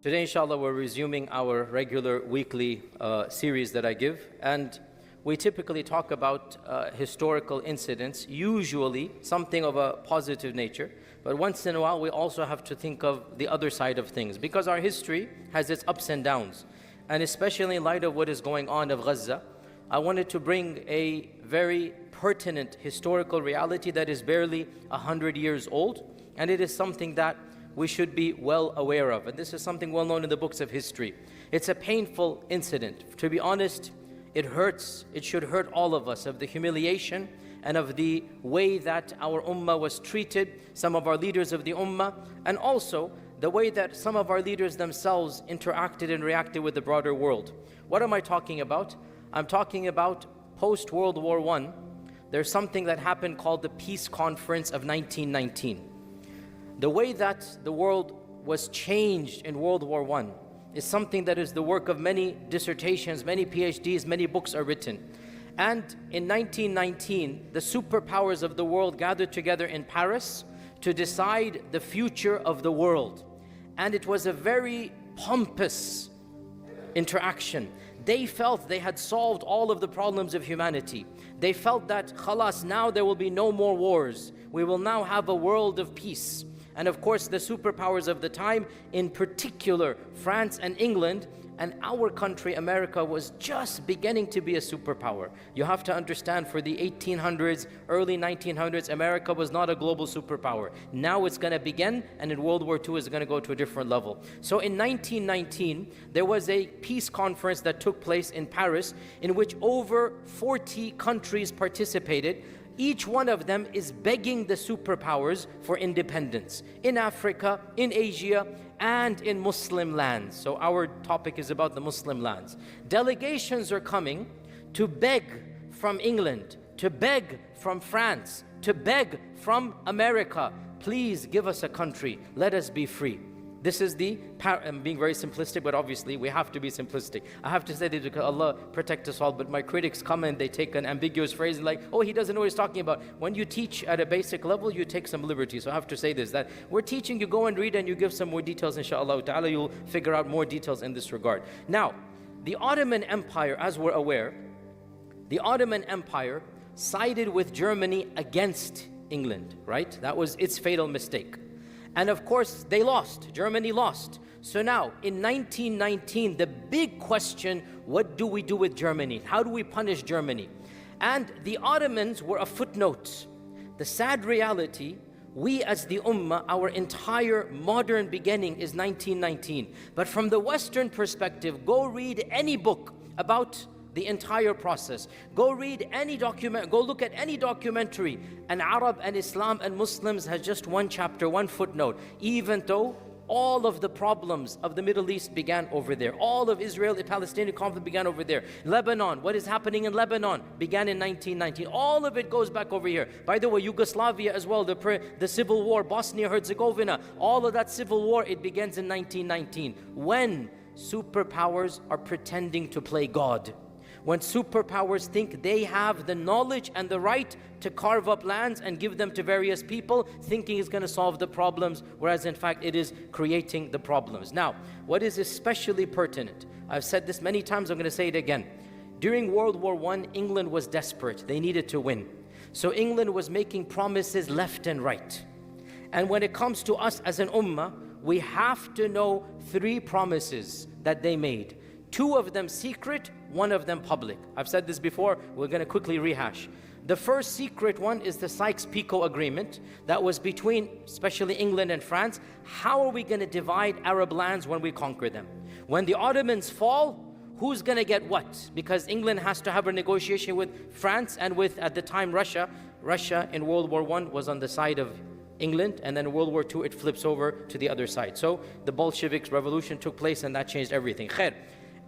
Today, inshallah, we're resuming our regular weekly series that I give, and we typically talk about historical incidents, usually something of a positive nature, but once in a while we also have to think of the other side of things, because our history has its ups and downs, and especially in light of what is going on of Gaza, I wanted to bring a very pertinent historical reality that is barely 100 years old, and it is something that we should be well aware of. And this is something well known in the books of history. It's a painful incident. To be honest, it hurts. It should hurt all of us, of the humiliation and of the way that our ummah was treated, some of our leaders of the ummah, and also the way that some of our leaders themselves interacted and reacted with the broader world. What am I talking about? I'm talking about post-World War I. There's something that happened called the Peace Conference of 1919. The way that the world was changed in World War I is something that is the work of many dissertations, many PhDs, many books are written. And in 1919, the superpowers of the world gathered together in Paris to decide the future of the world. And it was a very pompous interaction. They felt they had solved all of the problems of humanity. They felt that, khalas, now there will be no more wars. We will now have a world of peace. And of course, the superpowers of the time, in particular France and England, and our country, America, was just beginning to be a superpower. You have to understand, for the 1800s, early 1900s, America was not a global superpower. Now it's going to begin, and in World War II it's going to go to a different level. So in 1919, there was a peace conference that took place in Paris, in which over 40 countries participated. Each one of them is begging the superpowers for independence in Africa, in Asia, and in Muslim lands. So our topic is about the Muslim lands. Delegations are coming to beg from England, to beg from France, to beg from America. Please give us a country. Let us be free. This is I'm being very simplistic, but obviously we have to be simplistic. I have to say that because Allah protect us all, but my critics come and they take an ambiguous phrase and like, oh, he doesn't know what he's talking about. When you teach at a basic level, you take some liberty. So I have to say this, that we're teaching, you go and read and you give some more details, inshallah ta'ala, you'll figure out more details in this regard. Now, the Ottoman Empire, as we're aware, the Ottoman Empire sided with Germany against England, right? That was its fatal mistake. And of course, they lost. Germany lost. So now, in 1919, the big question, what do we do with Germany? How do we punish Germany? And the Ottomans were a footnote. The sad reality, we as the Ummah, our entire modern beginning is 1919. But from the Western perspective, go read any book about the entire process. Go read any document, go look at any documentary, and Arab and Islam and Muslims has just one chapter, one footnote, even though all of the problems of the Middle East began over there. All of Israel, the Palestinian conflict began over there. Lebanon, what is happening in Lebanon began in 1919. All of it goes back over here. By the way, Yugoslavia as well, the civil war, Bosnia-Herzegovina, all of that civil war, it begins in 1919. When superpowers are pretending to play God. When superpowers think they have the knowledge and the right to carve up lands and give them to various people, thinking it's going to solve the problems, whereas in fact it is creating the problems. Now, what is especially pertinent, I've said this many times, I'm going to say it again. During World War I, England was desperate. They needed to win. So England was making promises left and right. And when it comes to us as an ummah, we have to know 3 promises that they made. 2 of them secret, 1 of them public. I've said this before, we're going to quickly rehash. The first secret one is the Sykes-Picot Agreement that was between especially England and France. How are we going to divide Arab lands when we conquer them? When the Ottomans fall, who's going to get what? Because England has to have a negotiation with France and with, at the time, Russia. Russia in World War I was on the side of England, and then in World War II it flips over to the other side. So the Bolsheviks revolution took place and that changed everything. Khair.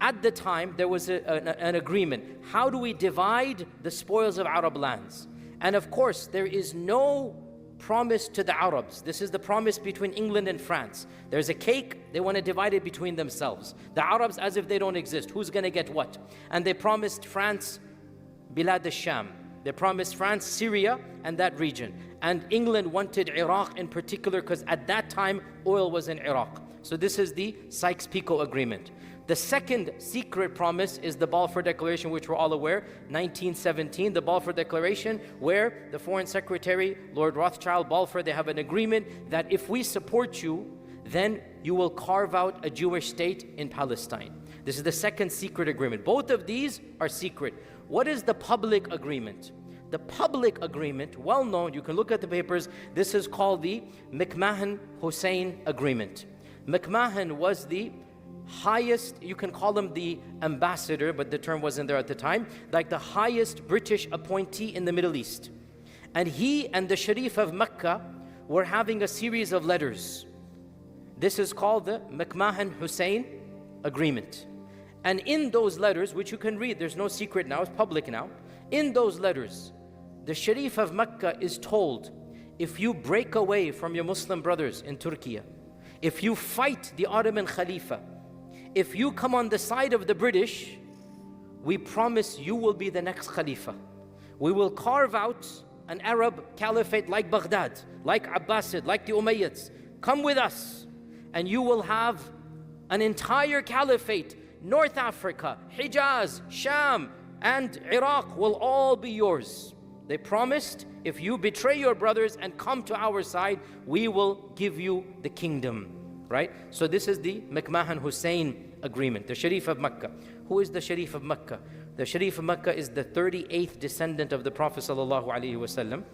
At the time, there was an agreement. How do we divide the spoils of Arab lands? And of course, there is no promise to the Arabs. This is the promise between England and France. There's a cake, they want to divide it between themselves. The Arabs as if they don't exist. Who's going to get what? And they promised France Bilad al-Sham. They promised France Syria and that region. And England wanted Iraq in particular because at that time, oil was in Iraq. So this is the Sykes-Picot Agreement. The second secret promise is the Balfour Declaration, which we're all aware, 1917, the Balfour Declaration, where the Foreign Secretary, Lord Rothschild, Balfour, they have an agreement that if we support you, then you will carve out a Jewish state in Palestine. This is the second secret agreement. Both of these are secret. What is the public agreement? The public agreement, well known, you can look at the papers, this is called the McMahon-Hussein Agreement. McMahon was the highest, you can call him the ambassador, but the term wasn't there at the time, like the highest British appointee in the Middle East. And he and the Sharif of Mecca were having a series of letters. This is called the McMahon-Hussein Agreement. And in those letters, which you can read, there's no secret now, it's public now. In those letters, the Sharif of Mecca is told, if you break away from your Muslim brothers in Turkey, if you fight the Ottoman Khalifa, if you come on the side of the British, we promise you will be the next Khalifa. We will carve out an Arab caliphate like Baghdad, like Abbasid, like the Umayyads. Come with us and you will have an entire caliphate. North Africa, Hijaz, Sham, and Iraq will all be yours. They promised, if you betray your brothers and come to our side, we will give you the kingdom. Right? So this is the McMahon-Hussein Agreement, the Sharif of Mecca. Who is the Sharif of Mecca? The Sharif of Mecca is the 38th descendant of the Prophet ﷺ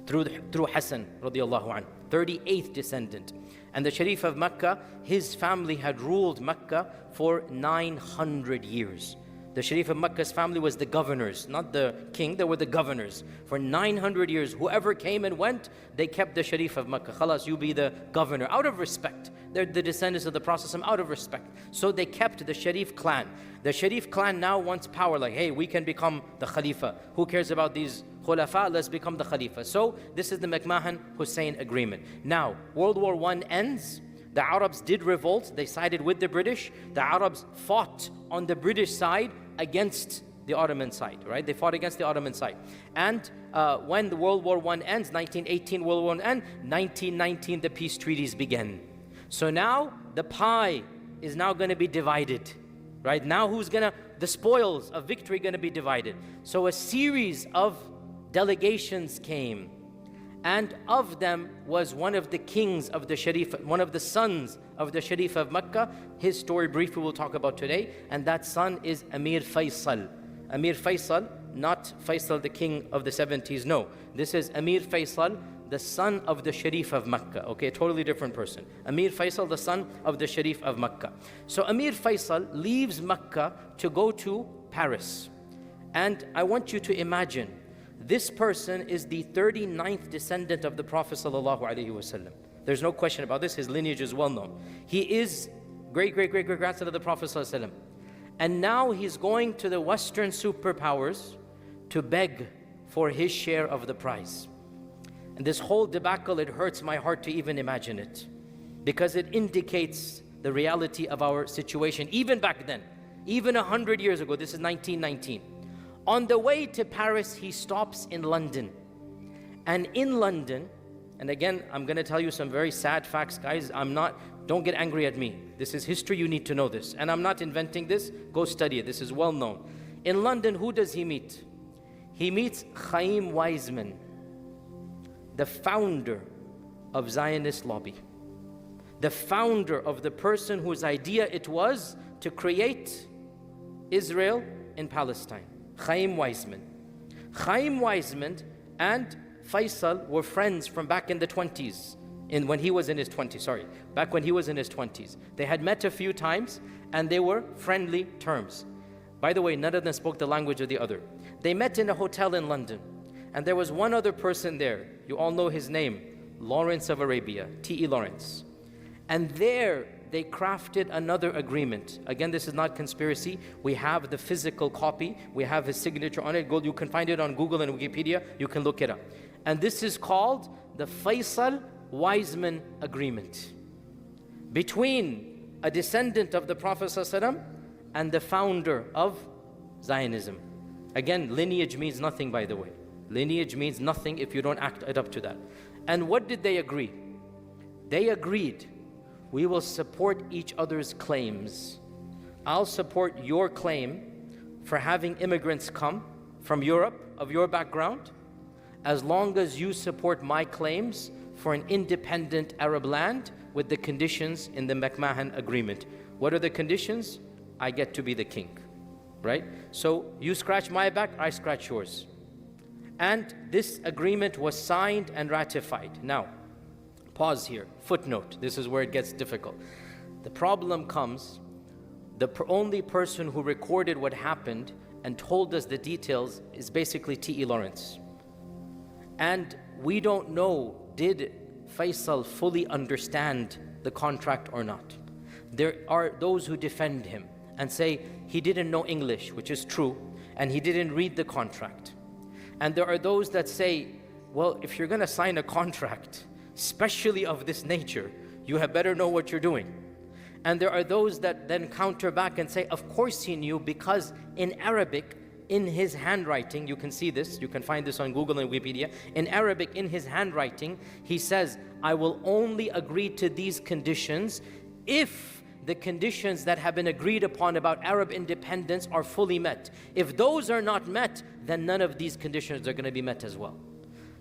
through Hassan radiallahu anhu, 38th descendant. And the Sharif of Mecca, his family had ruled Mecca for 900 years. The Sharif of Mecca's family was the governors, not the king, they were the governors. For 900 years, whoever came and went, they kept the Sharif of Mecca. Khalas, you be the governor, out of respect. They're the descendants of the Prophet, out of respect. So they kept the Sharif clan. The Sharif clan now wants power, like, hey, we can become the Khalifa. Who cares about these Khulafa? Let's become the Khalifa. So this is the McMahon-Hussein Agreement. Now, World War I ends. The Arabs did revolt. They sided with the British. The Arabs fought on the British side against the Ottoman side, right? They fought against the Ottoman side. And when the World War I ends, 1918 World War I ends, 1919 the peace treaties begin. So now the pie is now going to be divided, right? Now the spoils of victory going to be divided. So a series of delegations came, and of them was one of the kings of the Sharif, one of the sons of the Sharif of Mecca. His story briefly we'll talk about today, and that son is Amir Faisal. Amir Faisal, not Faisal the king of the 70s, no. This is Amir Faisal, the son of the Sharif of Mecca, okay, totally different person. Amir Faisal, the son of the Sharif of Mecca. So Amir Faisal leaves Mecca to go to Paris. And I want you to imagine, this person is the 39th descendant of the Prophet ﷺ. There's no question about this, his lineage is well known. He is great-great-great-grandson of the Prophet ﷺ. And now he's going to the Western superpowers to beg for his share of the prize. And this whole debacle, it hurts my heart to even imagine it, because it indicates the reality of our situation, even back then, even 100 years ago. This is 1919. On the way to Paris, he stops in London. And in London, and again, I'm going to tell you some very sad facts, guys. Don't get angry at me. This is history, you need to know this. And I'm not inventing this, go study it, this is well known. In London, who does he meet? He meets Faisal-Weizmann, the founder of Zionist lobby. The founder of the person whose idea it was to create Israel in Palestine. Faisal-Weizmann. Faisal-Weizmann and Faisal were friends from back in the 20s, when he was in his 20s, back when he was in his 20s. They had met a few times and they were friendly terms. By the way, none of them spoke the language of the other. They met in a hotel in London, and there was one other person there. You all know his name, Lawrence of Arabia, T.E. Lawrence. And there they crafted another agreement. Again, this is not conspiracy. We have the physical copy. We have his signature on it. You can find it on Google and Wikipedia. You can look it up. And this is called the Faisal-Weizmann Agreement, between a descendant of the Prophet ﷺ and the founder of Zionism. Again, lineage means nothing, by the way. Lineage means nothing if you don't act it up to that. And what did they agree? They agreed we will support each other's claims. I'll support your claim for having immigrants come from Europe of your background, as long as you support my claims for an independent Arab land with the conditions in the McMahon Agreement. What are the conditions? I get to be the king, right? So you scratch my back, I scratch yours. And this agreement was signed and ratified. Now, pause here, footnote, this is where it gets difficult. The problem comes, the only person who recorded what happened and told us the details is basically T.E. Lawrence. And we don't know, did Faisal fully understand the contract or not? There are those who defend him and say he didn't know English, which is true, and he didn't read the contract. And there are those that say, well, if you're gonna sign a contract, especially of this nature, you had better know what you're doing. And there are those that then counter back and say, of course he knew, because in Arabic, in his handwriting, you can see this, you can find this on Google and Wikipedia, in Arabic, in his handwriting, he says, I will only agree to these conditions if the conditions that have been agreed upon about Arab independence are fully met. If those are not met, then none of these conditions are going to be met as well.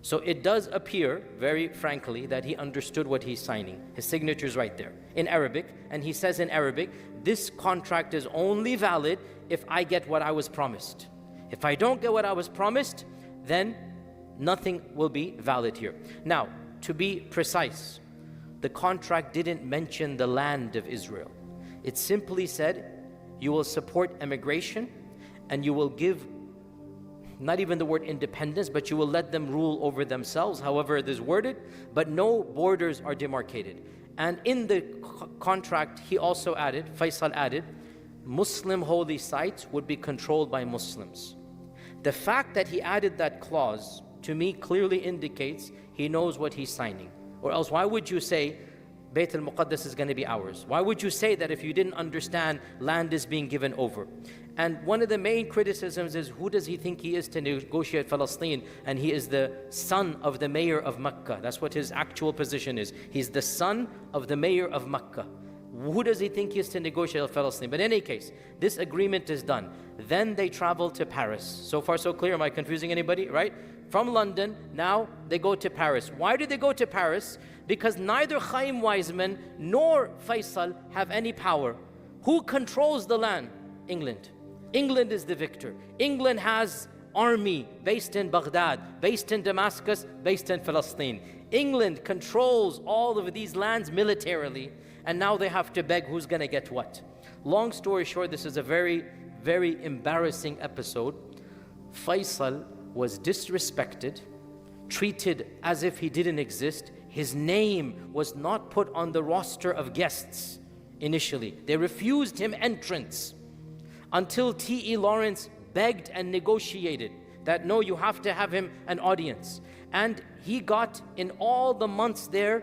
So it does appear, very frankly, that he understood what he's signing. His signature is right there in Arabic, and he says in Arabic, this contract is only valid if I get what I was promised. If I don't get what I was promised, then nothing will be valid here. Now, to be precise, the contract didn't mention the land of Israel. It simply said, you will support immigration and you will give, not even the word independence, but you will let them rule over themselves, however it is worded, but no borders are demarcated. And in the contract, he also added, Faisal added, Muslim holy sites would be controlled by Muslims. The fact that he added that clause, to me, clearly indicates he knows what he's signing. Or else, why would you say, Bayt al-Muqaddas is going to be ours? Why would you say that if you didn't understand land is being given over? And one of the main criticisms is, who does he think he is to negotiate Palestine? And he is the son of the mayor of Mecca. That's what his actual position is. He's the son of the mayor of Mecca. Who does he think he is to negotiate Palestine? But in any case, this agreement is done. Then they travel to Paris. So far so clear, am I confusing anybody, right? From London, now they go to Paris. Why did they go to Paris? Because neither Hashemites nor Faisal have any power. Who controls the land? England. England is the victor. England has army based in Baghdad, based in Damascus, based in Palestine. England controls all of these lands militarily, and now they have to beg who's going to get what. Long story short, this is a very, very embarrassing episode. Faisal was disrespected, treated as if he didn't exist. His name was not put on the roster of guests initially. They refused him entrance until T.E. Lawrence begged and negotiated that no, you have to have him an audience. And he got, in all the months there,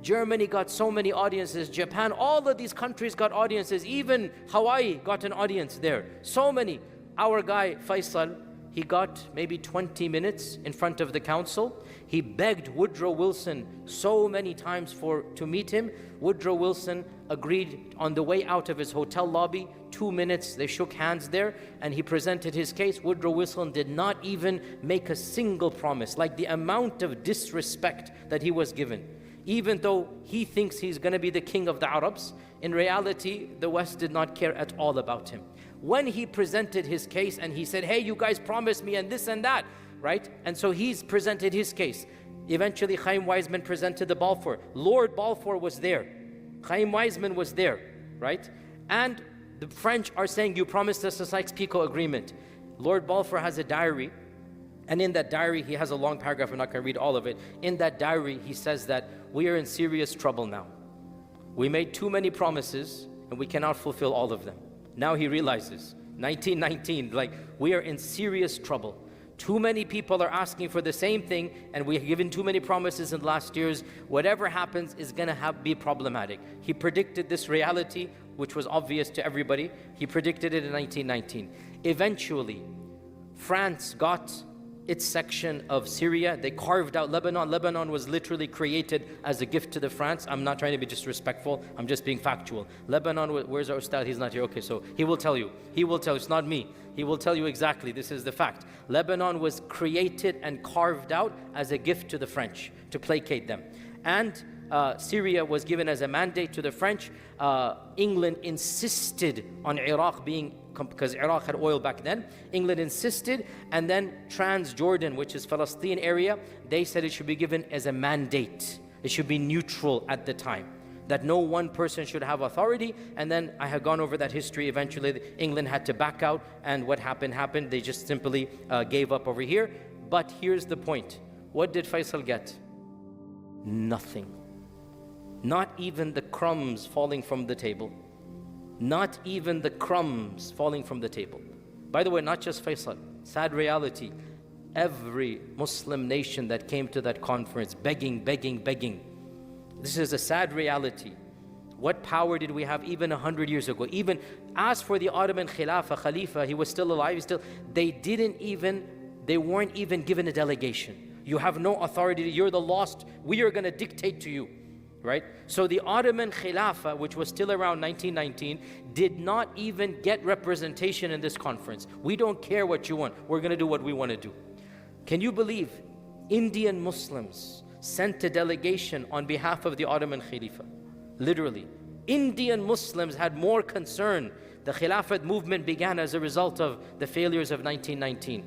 Germany got so many audiences, Japan, all of these countries got audiences, even Hawaii got an audience there. So many. Our guy, Faisal, he got maybe 20 minutes in front of the council. He begged Woodrow Wilson so many times to meet him. Woodrow Wilson agreed on the way out of his hotel lobby. 2 minutes, they shook hands there, and he presented his case. Woodrow Wilson did not even make a single promise. Like the amount of disrespect that he was given. Even though he thinks he's going to be the king of the Arabs, in reality, the West did not care at all about him. When he presented his case and he said, hey, you guys promised me and this and that, right? And so he's presented his case. Eventually, Haim-Weizmann presented the Balfour. Lord Balfour was there. Haim-Weizmann was there, right? And the French are saying, you promised us a Sykes-Picot agreement. Lord Balfour has a diary. And in that diary, he has a long paragraph. I'm not going to read all of it. In that diary, he says that we are in serious trouble now. We made too many promises and we cannot fulfill all of them. Now he realizes, 1919, like, we are in serious trouble. Too many people are asking for the same thing, and we have given too many promises in the last years. Whatever happens is going to be problematic. He predicted this reality, which was obvious to everybody. He predicted it in 1919. Eventually, France got its section of Syria. They carved out Lebanon. Lebanon was literally created as a gift to the France. I'm not trying to be disrespectful. I'm just being factual. Lebanon, where's our Ustad? He's not here. Okay, so he will tell you. He will tell you. It's not me. He will tell you exactly. This is the fact. Lebanon was created and carved out as a gift to the French to placate them. And Syria was given as a mandate to the French. England insisted on Iraq being, because Iraq had oil back then. England insisted, and then Transjordan, which is Palestine area, they said it should be given as a mandate. It should be neutral at the time, that no one person should have authority. And then I had gone over that history. Eventually England had to back out, and what happened. They just simply gave up over here. But here's the point. What did Faisal get? Nothing. Not even the crumbs falling from the table. Not even the crumbs falling from the table. By the way, not just Faisal. Sad reality. Every Muslim nation that came to that conference begging. This is a sad reality. What power did we have even 100 years ago? Even as for the Ottoman Khalifa, he was still alive. They weren't even given a delegation. You have no authority. You're the lost. We are going to dictate to you. Right? So the Ottoman Khilafah, which was still around 1919, did not even get representation in this conference. We don't care what you want. We're going to do what we want to do. Can you believe Indian Muslims sent a delegation on behalf of the Ottoman Khalifa? Literally. Indian Muslims had more concern. The Khilafat movement began as a result of the failures of 1919.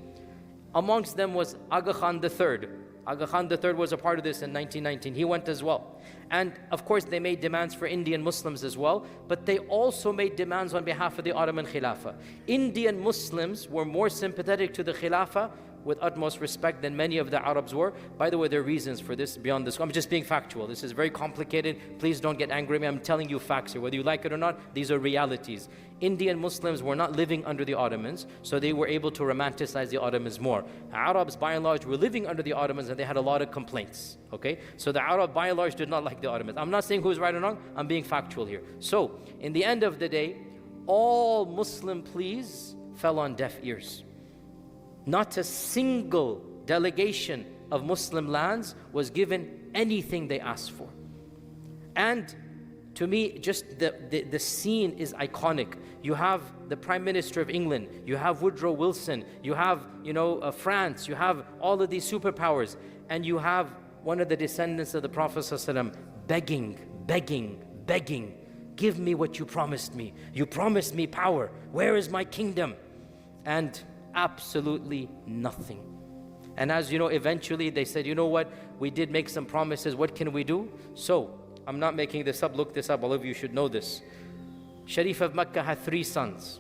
Amongst them was Aga Khan III. Aga Khan III was a part of this in 1919. He went as well. And of course they made demands for Indian Muslims as well, but they also made demands on behalf of the Ottoman Khilafah. Indian Muslims were more sympathetic to the Khilafah with utmost respect than many of the Arabs were. By the way, there are reasons for this beyond this. I'm just being factual. This is very complicated. Please don't get angry at me. I'm telling you facts here. Whether you like it or not, these are realities. Indian Muslims were not living under the Ottomans, so they were able to romanticize the Ottomans more. Arabs, by and large, were living under the Ottomans, and they had a lot of complaints. Okay? So the Arab, by and large, did not like the Ottomans. I'm not saying who's right or wrong. I'm being factual here. So, in the end of the day, all Muslim pleas fell on deaf ears. Not a single delegation of Muslim lands was given anything they asked for. And to me, just the scene is iconic. You have the Prime Minister of England, you have Woodrow Wilson, you have France, you have all of these superpowers, and you have one of the descendants of the Prophet ﷺ begging, give me what you promised me. You promised me power. Where is my kingdom? And absolutely nothing. And as you know, eventually they said, you know what, we did make some promises, what can we do? So, I'm not making this up, look this up, all of you should know this. Sharif of Mecca had 3 sons.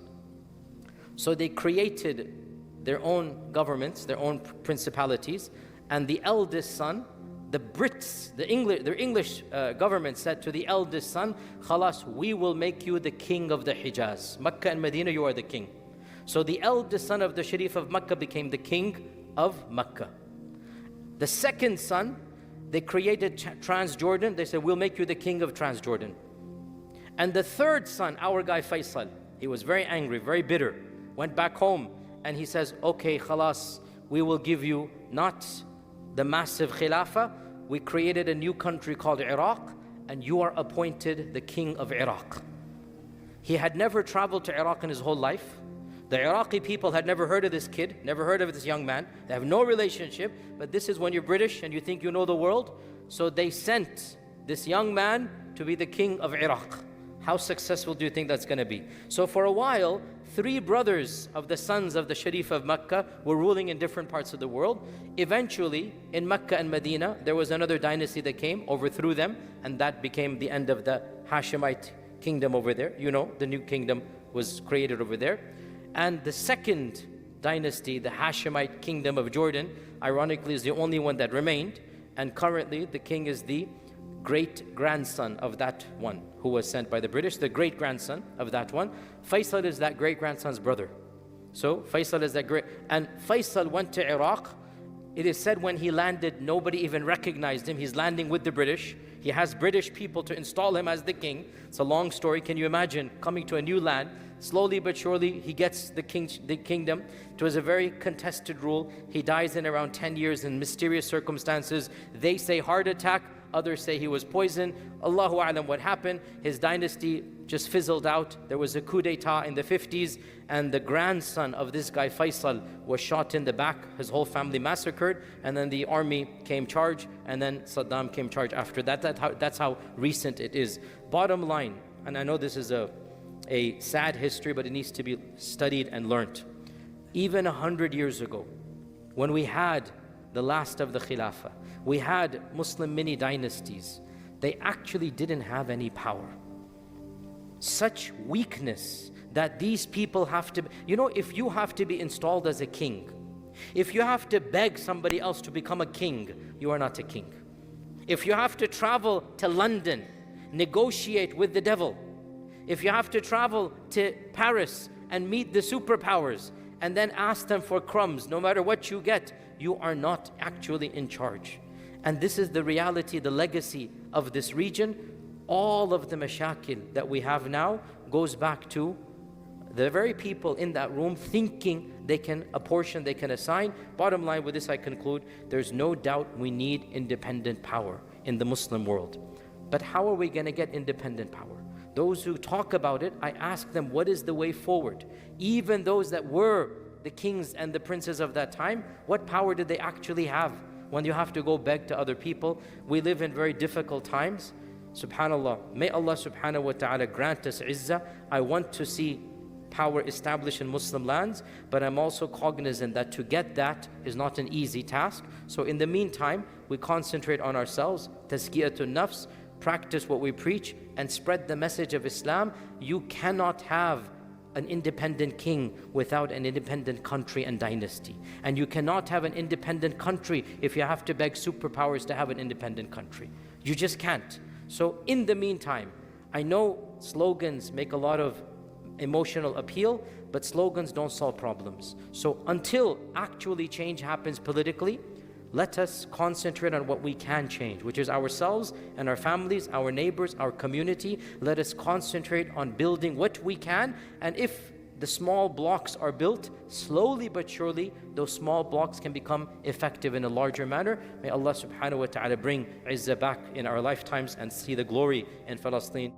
So they created their own governments, their own principalities, and the eldest son, the Brits, their English government said to the eldest son, Khalas, we will make you the king of the Hijaz. Mecca and Medina, you are the king. So the eldest son of the Sharif of Mecca became the king of Mecca. The second son, they created Transjordan. They said, we'll make you the king of Transjordan. And the third son, our guy Faisal, he was very angry, very bitter, went back home and he says, okay, khalas, we will give you not the massive khilafah. We created a new country called Iraq, and you are appointed the king of Iraq. He had never traveled to Iraq in his whole life. The Iraqi people had never heard of this kid, never heard of this young man. They have no relationship, but this is when you're British and you think you know the world. So they sent this young man to be the king of Iraq. How successful do you think that's going to be? So for a while, 3 brothers of the sons of the Sharif of Mecca were ruling in different parts of the world. Eventually, in Mecca and Medina, there was another dynasty that came, overthrew them, and that became the end of the Hashemite kingdom over there. You know, the new kingdom was created over there. And the second dynasty, the Hashemite kingdom of Jordan, ironically is the only one that remained. And currently the king is the great-grandson of that one who was sent by the British, the great-grandson of that one. Faisal is that great-grandson's brother. So Faisal is that great. And Faisal went to Iraq. It is said when he landed, nobody even recognized him. He's landing with the British. He has British people to install him as the king. It's a long story. Can you imagine coming to a new land? Slowly but surely, he gets the kingdom. It was a very contested rule. He dies in around 10 years in mysterious circumstances. They say heart attack. Others say he was poisoned. Allahu A'lam what happened. His dynasty just fizzled out. There was a coup d'etat in the 50s, and the grandson of this guy, Faisal, was shot in the back. His whole family massacred, and then the army came charge, and then Saddam came charge after that. That's how recent it is. Bottom line, and I know this is a sad history, but it needs to be studied and learnt. Even 100 years ago, when we had the last of the Khilafah, we had Muslim mini dynasties, they actually didn't have any power. Such weakness that these people have to, if you have to be installed as a king, if you have to beg somebody else to become a king, you are not a king. If you have to travel to London, negotiate with the devil, if you have to travel to Paris and meet the superpowers and then ask them for crumbs, no matter what you get, you are not actually in charge. And this is the reality, the legacy of this region. All of the mashakil that we have now goes back to the very people in that room thinking they can apportion, they can assign. Bottom line with this I conclude, there's no doubt we need independent power in the Muslim world. But how are we going to get independent power? Those who talk about it, I ask them, what is the way forward? Even those that were the kings and the princes of that time, what power did they actually have when you have to go beg to other people? We live in very difficult times. Subhanallah, may Allah subhanahu wa ta'ala grant us izzah. I want to see power established in Muslim lands, but I'm also cognizant that to get that is not an easy task. So in the meantime, we concentrate on ourselves, tazkiyatun nafs, practice what we preach, and spread the message of Islam. You cannot have an independent king without an independent country and dynasty. And you cannot have an independent country if you have to beg superpowers to have an independent country. You just can't. So in the meantime, I know slogans make a lot of emotional appeal, but slogans don't solve problems. So until actually change happens politically, let us concentrate on what we can change, which is ourselves and our families, our neighbors, our community. Let us concentrate on building what we can. And if the small blocks are built, slowly but surely, those small blocks can become effective in a larger manner. May Allah subhanahu wa ta'ala bring izzah back in our lifetimes and see the glory in Palestine.